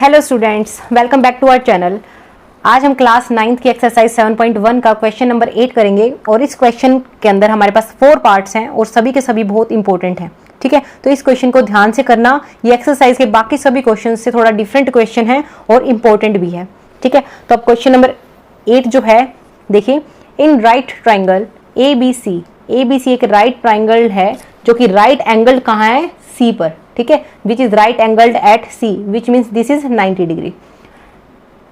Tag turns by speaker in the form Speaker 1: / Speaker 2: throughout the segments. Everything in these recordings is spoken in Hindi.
Speaker 1: Hello students, welcome back to our channel. आज हम क्लास 9th की एक्सरसाइज 7.1 का क्वेश्चन नंबर 8 करेंगे और इस क्वेश्चन के अंदर हमारे पास 4 पार्ट्स हैं और सभी के सभी बहुत इंपॉर्टेंट हैं। ठीक है, तो इस क्वेश्चन को ध्यान से करना। ये एक्सरसाइज के बाकी सभी क्वेश्चन से थोड़ा डिफरेंट क्वेश्चन है और इंपॉर्टेंट भी है। ठीक है, तो अब क्वेश्चन नंबर 8 जो है, देखिए, इन राइट ट्राइंगल ABC एक राइट ट्राइंगल है जो कि राइट एंगल कहाँ है, C पर। ठीक है, which is right angled at C, which means this is 90 degree.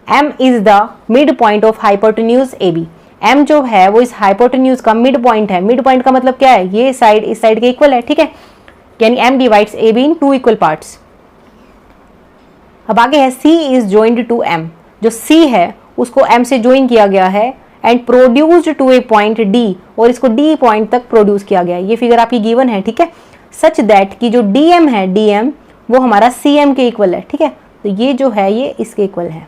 Speaker 1: M is the mid point of hypotenuse AB। M जो है वो इस हाइपोटेन्यूज का मिड पॉइंट है। मिड पॉइंट का मतलब क्या है, ये साइड इस साइड के इक्वल है। ठीक है, यानी M divides AB in 2 equal parts. अब आगे है C is joined to M। जो C है उसको M से ज्वाइन किया गया है and produced to a point D, और इसको D पॉइंट तक प्रोड्यूस किया गया है। ये फिगर आपकी गिवन है। ठीक है, सच दैट कि जो DM है, DM वो हमारा CM के इक्वल है। ठीक है, तो ये जो है ये इसके इक्वल है।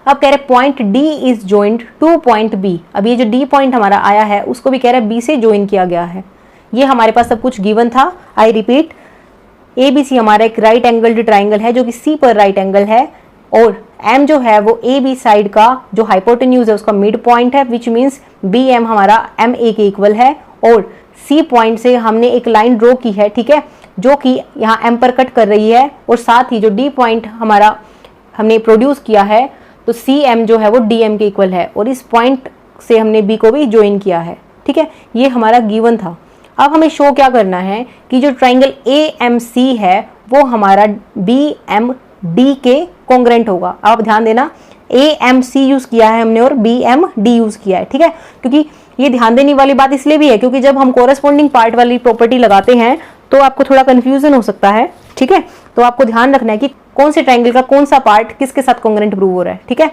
Speaker 1: अब कह रहे point D is joined two point B। अब ये जो D पॉइंट हमारा आया है उसको भी कह रहा है B से ज्वाइन किया गया है। ये हमारे पास सब कुछ गिवन था। आई रिपीट, ABC हमारा एक राइट एंगल्ड ट्राइंगल है जो कि C पर राइट एंगल है, और M जो है वो AB साइड का जो हाइपोटेन्यूज है उसका मिड पॉइंट है, विच मीन्स BM हमारा MA के इक्वल है, और C पॉइंट से हमने एक लाइन ड्रॉ की है। ठीक है, जो कि यहाँ M पर कट कर रही है, और साथ ही जो D पॉइंट हमारा हमने प्रोड्यूस किया है तो CM जो है वो DM के इक्वल है, और इस पॉइंट से हमने B को भी ज्वाइन किया है। ठीक है, ये हमारा गिवन था। अब हमें शो क्या करना है कि जो ट्राइंगल AMC है वो हमारा BMD के कॉन्ग्रेंट होगा। आप ध्यान देना, AMC यूज किया है हमने और BMD यूज किया है। ठीक है, क्योंकि ये ध्यान देने वाली बात इसलिए भी है क्योंकि जब हम कोरस्पॉन्डिंग पार्ट वाली प्रॉपर्टी लगाते हैं तो आपको थोड़ा कंफ्यूजन हो सकता है। ठीक है, तो आपको ध्यान रखना है कि कौन से ट्राइंगल का कौन सा पार्ट किसके साथ कॉन्ग्रेंट प्रूव हो रहा है। ठीक है,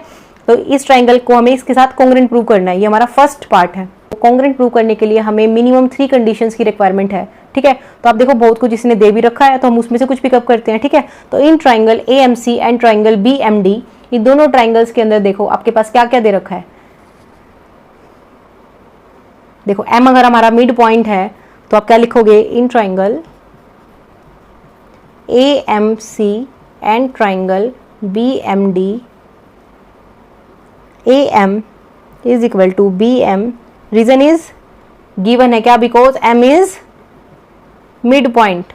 Speaker 1: तो इस ट्राइंगल को हमें इसके साथ कॉन्ग्रेंट प्रूव करना है। ये हमारा फर्स्ट पार्ट है। कॉन्ग्रेंट प्रूव करने के लिए हमें मिनिमम 3 कंडीशंस की रिक्वायरमेंट है। ठीक है, तो आप देखो बहुत कुछ इसने दे भी रखा है तो हम उसमें से कुछ पिकअप करते हैं। ठीक है, तो इन triangle AMC and triangle BMD, ये दोनों ट्राइंगल्स के अंदर देखो आपके पास क्या क्या दे रखा है। देखो M अगर हमारा मिड पॉइंट है तो आप क्या लिखोगे, in triangle AMC and triangle BMD AM is equal to BM। Reason is given है क्या, because M is mid point.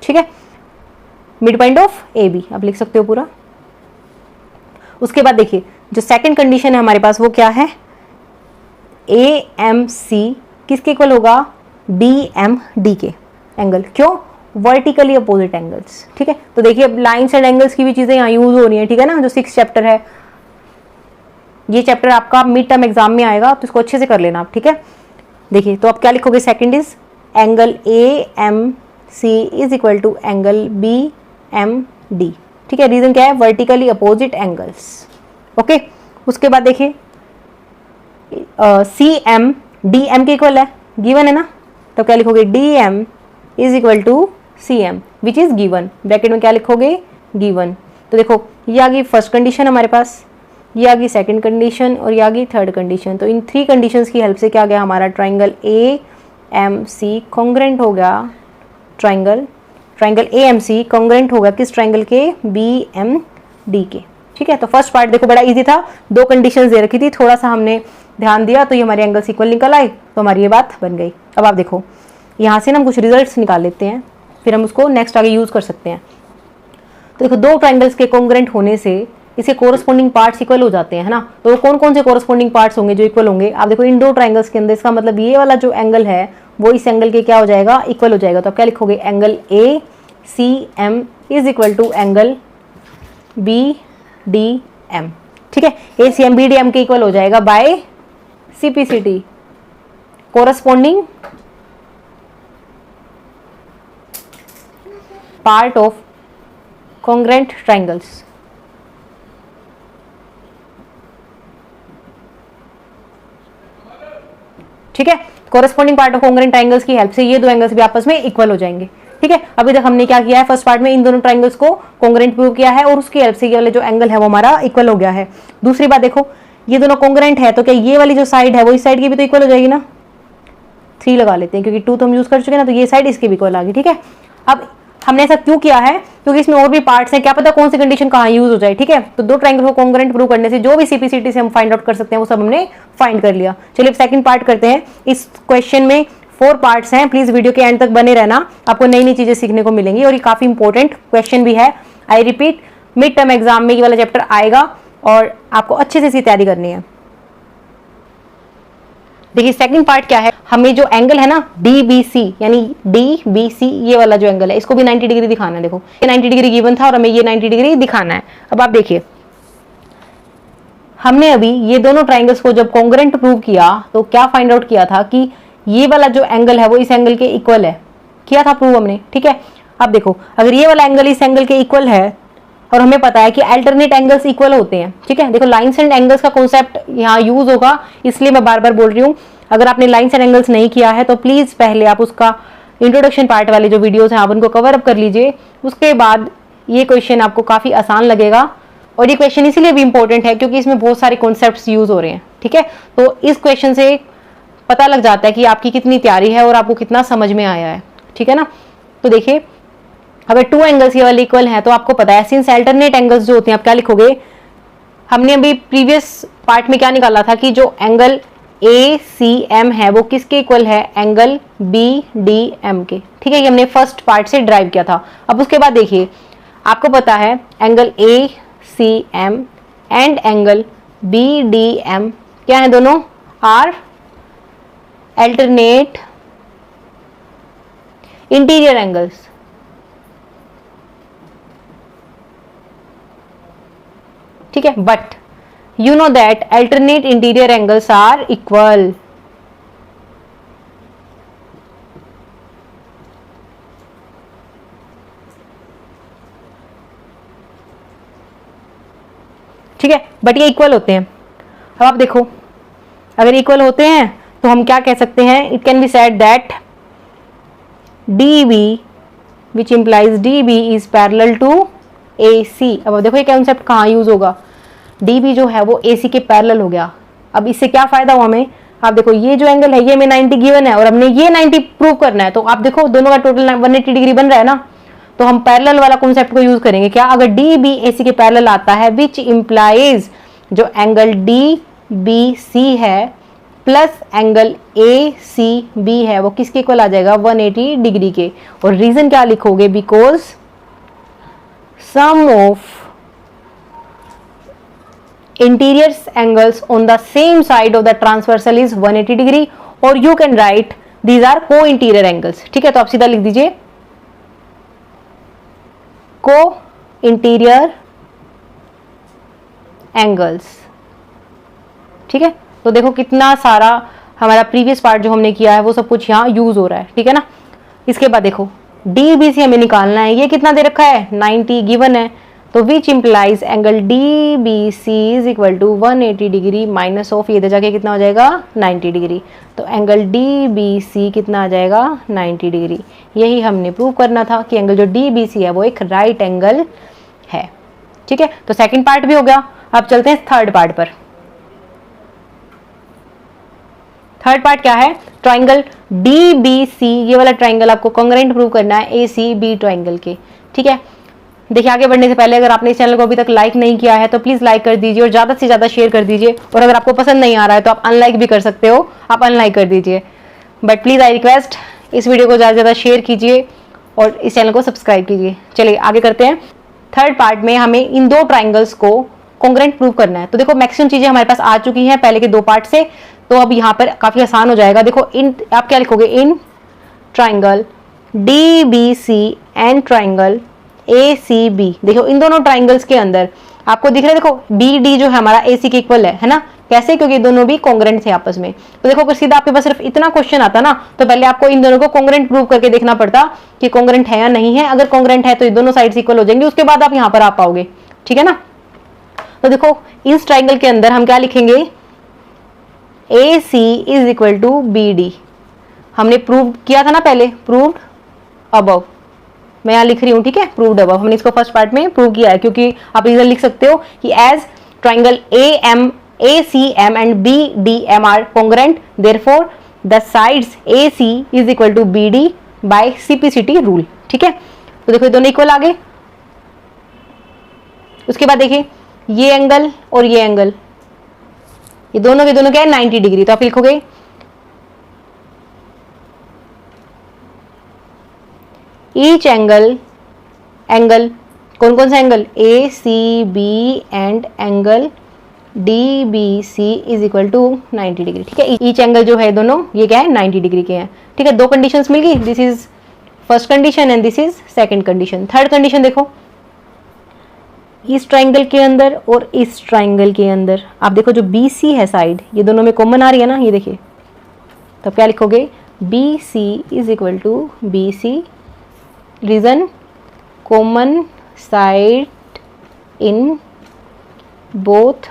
Speaker 1: ठीक है, मिड पॉइंट ऑफ AB आप लिख सकते हो पूरा। उसके बाद देखिए जो सेकंड कंडीशन है हमारे पास वो क्या है, AMC किसके इक्वल होगा, BMD के एंगल। क्यों, वर्टिकली अपोजिट एंगल्स। ठीक है, तो देखिए अब लाइन्स एंड एंगल्स की भी चीजें यहाँ यूज हो रही है। ठीक है ना, जो 6th चैप्टर है, ये चैप्टर आपका मिड टर्म एग्जाम में आएगा तो इसको अच्छे से कर लेना आप। ठीक है, देखिए तो आप क्या लिखोगे, second is angle AMC is equal to angle BMD। ठीक है, रीजन क्या है, वर्टिकली अपोजिट एंगल्स। ओके, उसके बाद देखिए CM DM के इक्वल है, गिवन है ना, तो क्या लिखोगे, DM is equal to CM which is given. Bracket में क्या लिखोगे, गिवन। तो देखो ये आ गई फर्स्ट कंडीशन हमारे पास, ये आ गई सेकंड कंडीशन और ये आ गई थर्ड कंडीशन। तो इन 3 कंडीशंस की हेल्प से क्या गया, हमारा ट्राइंगल AMC कॉन्ग्रेंट हो गया, ट्राइंगल AMC कॉन्ग्रेंट होगा किस ट्राइंगल के, BMD के। ठीक है, तो फर्स्ट पार्ट देखो बड़ा इजी था, 2 कंडीशंस दे रखी थी, थोड़ा सा हमने ध्यान दिया तो ये हमारे एंगल्स इक्वल निकल आए, तो हमारी ये बात बन गई। अब आप देखो यहाँ से ना हम कुछ रिजल्ट्स निकाल लेते हैं, फिर हम उसको नेक्स्ट आगे यूज कर सकते हैं। तो देखो 2 ट्राइंगल्स के कॉन्ग्रेंट होने से इसके कोरस्पॉन्डिंग पार्ट्स इक्वल हो जाते हैं ना। तो कौन कौन से कोरस्पॉन्डिंग पार्ट्स होंगे जो इक्वल होंगे, आप देखो इन 2 ट्राइंगल्स के अंदर, इसका मतलब ये वाला जो एंगल है वो इस एंगल के क्या हो जाएगा, इक्वल हो जाएगा। तो आप क्या लिखोगे, angle ACM is equal to angle BDM। ठीक है, ACM BDM के इक्वल हो जाएगा by CPCT, corresponding part of congruent triangles. ठीक है, corresponding part of congruent triangles की हेल्प से ये 2 एंगल्स भी आपस में इक्वल हो जाएंगे। ठीक है, अभी तक हमने क्या किया है, फर्स्ट पार्ट में इन दोनों ट्राइंगल्स को कॉन्ग्रेंट प्रूव किया है और उसकी हेल्प से ये वाला जो एंगल है वो हमारा इक्वल हो गया है। दूसरी बात देखो, ये दोनों कॉन्ग्रेंट है तो क्या ये वाली जो साइड है वो इस साइड की भी तो इक्वल हो जाएगी ना। 3 लगा लेते हैं क्योंकि 2 तो हम यूज कर चुके हैं ना, तो ये साइड इसकी भी इक्वल आ गई। ठीक है, अब हमने ऐसा क्यों किया है, क्योंकि इसमें और भी पार्ट्स हैं, क्या पता कौन सी कंडीशन कहाँ यूज हो जाए। ठीक है, तो दो ट्रायंगल को कॉन्ग्रुएंट प्रूव करने से जो भी सीपीसीटी से हम फाइंड आउट कर सकते हैं वो सब हमने फाइंड कर लिया। चलिए सेकंड पार्ट करते हैं। इस क्वेश्चन में 4 पार्ट्स हैं, प्लीज वीडियो के एंड तक बने रहना, आपको नई नई चीजें सीखने को मिलेंगी और ये काफी इंपॉर्टेंट क्वेश्चन भी है। I repeat, mid term exam में ये वाला चैप्टर आएगा और आपको अच्छे से इसकी तैयारी करनी है। देखिए सेकंड पार्ट क्या है, हमें जो एंगल है ना DBC, यानी DBC ये वाला जो एंगल है इसको भी 90 डिग्री दिखाना है। देखो ये 90 डिग्री गिवन था और हमें ये 90 डिग्री दिखाना है। अब आप देखिए, हमने अभी ये दोनों ट्राइंगल्स को जब कॉन्ग्रुएंट प्रूव किया तो क्या फाइंड आउट किया था कि ये वाला जो एंगल है वो इस एंगल के इक्वल है, किया था प्रूव हमने। ठीक है, अब देखो अगर ये वाला एंगल इस एंगल के इक्वल है और हमें पता है कि अल्टरनेट एंगल्स इक्वल होते हैं। ठीक है, देखो लाइंस एंड एंगल्स का कॉन्सेप्ट यहाँ यूज होगा, इसलिए मैं बार बार बोल रही हूँ। अगर आपने लाइंस एंड एंगल्स नहीं किया है तो प्लीज पहले आप उसका इंट्रोडक्शन पार्ट वाले जो वीडियोस हैं आप उनको कवर अप कर लीजिए, उसके बाद ये क्वेश्चन आपको काफी आसान लगेगा। और ये क्वेश्चन इसीलिए भी इंपॉर्टेंट है क्योंकि इसमें बहुत सारे कॉन्सेप्ट्स यूज हो रहे हैं। ठीक है, तो इस क्वेश्चन से पता लग जाता है कि आपकी कितनी तैयारी है और आपको कितना समझ में आया है। ठीक है ना, तो देखिए अगर 2 एंगल्स ये वाले इक्वल हैं तो आपको पता है सिंस अल्टरनेट एंगल्स जो होते हैं आप क्या लिखोगे, हमने अभी प्रीवियस पार्ट में क्या निकाला था कि जो एंगल ACM है वो किसके इक्वल है, एंगल BDM के। ठीक है, ये हमने फर्स्ट पार्ट से ड्राइव किया था। अब उसके बाद देखिए आपको पता है angle ACM and angle BDM क्या है, दोनों आर अल्टरनेट इंटीरियर एंगल्स। ठीक है, but you know that alternate interior angles are equal। ठीक है, बट ये इक्वल होते हैं। अब आप देखो अगर इक्वल होते हैं तो हम क्या कह सकते हैं, it can be said that DB which implies DB is parallel to AC। अब देखो ये कॉन्सेप्ट कहाँ यूज होगा, DB जो है वो AC के पैरेलल हो गया। अब इससे क्या फायदा हुआ हमें, आप देखो ये जो एंगल है ये हमें 90 गिवन है और हमने ये 90 प्रूव करना है, तो आप देखो दोनों का टोटल 180 डिग्री बन रहा है ना। तो हम पैरेलल वाला कॉन्सेप्ट को यूज करेंगे क्या, अगर DB AC के पैरेलल आता है विच इंप्लाइज जो एंगल DBC है प्लस एंगल ACB है वो किसके इक्वल आ जाएगा, 180 डिग्री के। और रीजन क्या लिखोगे, because sum of interior angles on the same side of the transversal is 180 degree और you can write these are co-interior angles। ठीक है, तो आप सीधा लिख दीजिए co-interior angles। ठीक है, तो देखो कितना सारा हमारा प्रीवियस पार्ट जो हमने किया है वो सब कुछ यहाँ यूज हो रहा है। ठीक है ना, इसके बाद देखो DBC हमें निकालना है, ये कितना दे रखा है 90 गिवन है, तो which implies angle DBC is equal to 180 degree minus of ये जाके कितना हो जाएगा 90 डिग्री। तो एंगल DBC कितना आ जाएगा 90 डिग्री। यही हमने प्रूव करना था कि एंगल जो DBC है वो एक राइट एंगल है। ठीक है, तो सेकंड पार्ट भी हो गया। अब चलते हैं थर्ड पार्ट पर। थर्ड पार्ट क्या है, ट्राइंगल DBC ये वाला ट्राइंगल आपको कॉन्ग्रुएंट प्रूव करना है ACB ट्राइंगल के। ठीक है, देखिए आगे बढ़ने से पहले अगर आपने इस चैनल को अभी तक लाइक नहीं किया है तो प्लीज लाइक कर दीजिए और ज्यादा से ज्यादा शेयर कर दीजिए। और अगर आपको पसंद नहीं आ रहा है तो आप अनलाइक भी कर सकते हो, आप अनलाइक कर दीजिए, बट प्लीज आई रिक्वेस्ट इस वीडियो को ज्यादा से ज्यादा शेयर कीजिए और इस चैनल को सब्सक्राइब कीजिए। चलिए आगे करते हैं। थर्ड पार्ट में हमें इन दो ट्राइंगल्स को कॉन्ग्रुएंट प्रूव करना है। तो देखो मैक्सिमम चीजें हमारे पास आ चुकी हैं पहले के 2 पार्ट से, तो अब यहाँ पर काफी आसान हो जाएगा। देखो इन आप क्या लिखोगे, in triangle DBC and triangle ACB। देखो इन दोनों ट्राइंगल्स के अंदर आपको दिख रहा है, देखो BD जो है हमारा AC के इक्वल है ना, कैसे, क्योंकि दोनों भी कॉन्ग्रुएंट थे आपस में। तो देखो अगर सीधा आपके पास सिर्फ इतना क्वेश्चन आता ना तो पहले आपको इन दोनों को कॉन्ग्रुएंट प्रूव करके देखना पड़ता कि कॉन्ग्रुएंट है या नहीं है। अगर कॉन्ग्रुएंट है तो ये दोनों साइड्स इक्वल हो जाएंगे, उसके बाद आप यहाँ पर आ पाओगे। ठीक है ना, तो देखो इस ट्राइंगल के अंदर हम क्या लिखेंगे, AC is equal to BD। हमने प्रूव किया था ना पहले, प्रूव्ड अबव, मैं यहाँ लिख रही हूँ। ठीक है, प्रूव्ड अबव हमने इसको फर्स्ट पार्ट में प्रूव किया है, क्योंकि आप इधर लिख सकते हो कि as triangle ACM and BDM are congruent, therefore the sides AC is equal to BD by CPCT rule. ठीक है, तो देखो ये दोनों इक्वल आ गए। उसके बाद देखिए ये एंगल और ये एंगल, ये दोनों के दोनों क्या है 90 डिग्री। तो आप लिखोगे ईच एंगल, एंगल कौन कौन सा angle, A C B and angle D B C is equal to 90 degree. ठीक है, ईच एंगल जो है दोनों ये क्या है 90 डिग्री के हैं। ठीक है, दो कंडीशंस मिल गई, this is first condition and this is second condition. Third condition देखो, इस ट्राइंगल के अंदर और इस ट्राइंगल के अंदर आप देखो जो बी सी है साइड, ये दोनों में कॉमन आ रही है ना, ये देखिए। तो क्या लिखोगे, B C is equal to B C, reason common side in both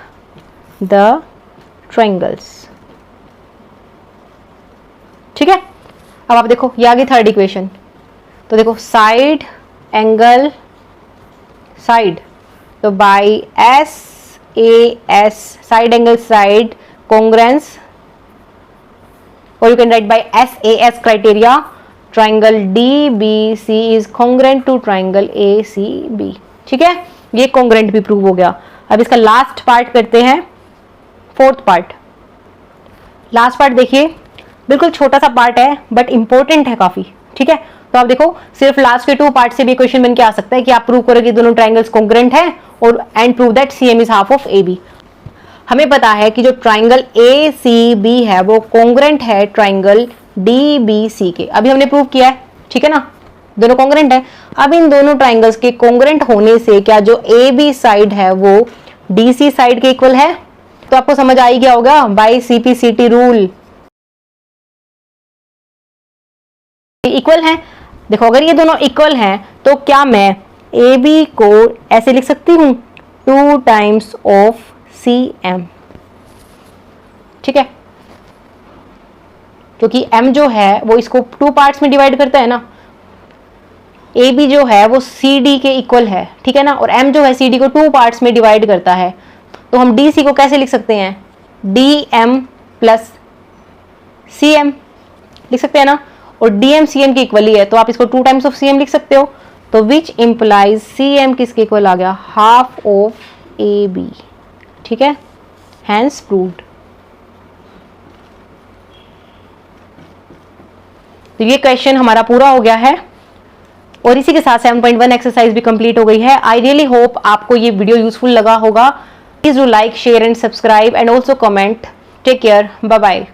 Speaker 1: the triangles. ठीक है, अब आप देखो ये आ गई थर्ड इक्वेशन। तो देखो साइड एंगल साइड, तो by S A S, side angle side congruence, और you can write by S A S criteria triangle D B C is congruent to triangle A C B. ठीक है, ये कॉन्ग्रेंट भी प्रूव हो गया। अब इसका लास्ट पार्ट करते हैं, फोर्थ पार्ट। लास्ट पार्ट देखिए, बिल्कुल छोटा सा पार्ट है बट इंपॉर्टेंट है काफी। ठीक है, तो आप देखो सिर्फ लास्ट के 2 पार्ट से भी क्वेश्चन बन के आ सकता है कि आप प्रूव करो कि दोनों ट्राइंगल्स कॉन्ग्रेंट है और and prove that CM is half of A B. हमें पता है कि जो ट्राइंगल ए सी बी है वो कॉन्ग्रेंट है ट्राइंगल डी बी सी के। अभी हमने प्रूव किया है, ठीक है ना, दोनों कॉन्ग्रेंट है। अब इन दोनों ट्राइंगल्स के कॉन्ग्रेंट होने से क्या जो ए बी साइड है वो डी सी साइड के इक्वल है। तो आपको समझ आ ही गया होगा बाय सीपीसीटी रूल, इक्वल है। देखो अगर ये दोनों इक्वल हैं तो क्या मैं ए बी को ऐसे लिख सकती हूं 2 टाइम्स ऑफ सी एम। ठीक है, क्योंकि m जो है वो इसको 2 पार्ट्स में डिवाइड करता है ना, ए बी जो है वो सी डी के इक्वल है। ठीक है ना, और m जो है सी डी को 2 पार्ट्स में डिवाइड करता है। तो हम डी सी को कैसे लिख सकते हैं, D M plus C M लिख सकते हैं ना, और डी एम सी एम के इक्वल ही है। तो आप इसको 2 टाइम्स ऑफ सी एम लिख सकते हो। तो विच इंप्लाइज सी एम किसके इक्वल आ गया, हाफ ऑफ ए बी। ठीक है, हैंस प्रूव्ड। तो ये क्वेश्चन हमारा पूरा हो गया है और इसी के साथ 7.1 एक्सरसाइज भी कंप्लीट हो गई है। आई रियली होप आपको ये वीडियो यूजफुल लगा होगा। Please do like, share and subscribe and also comment. Take care, bye bye.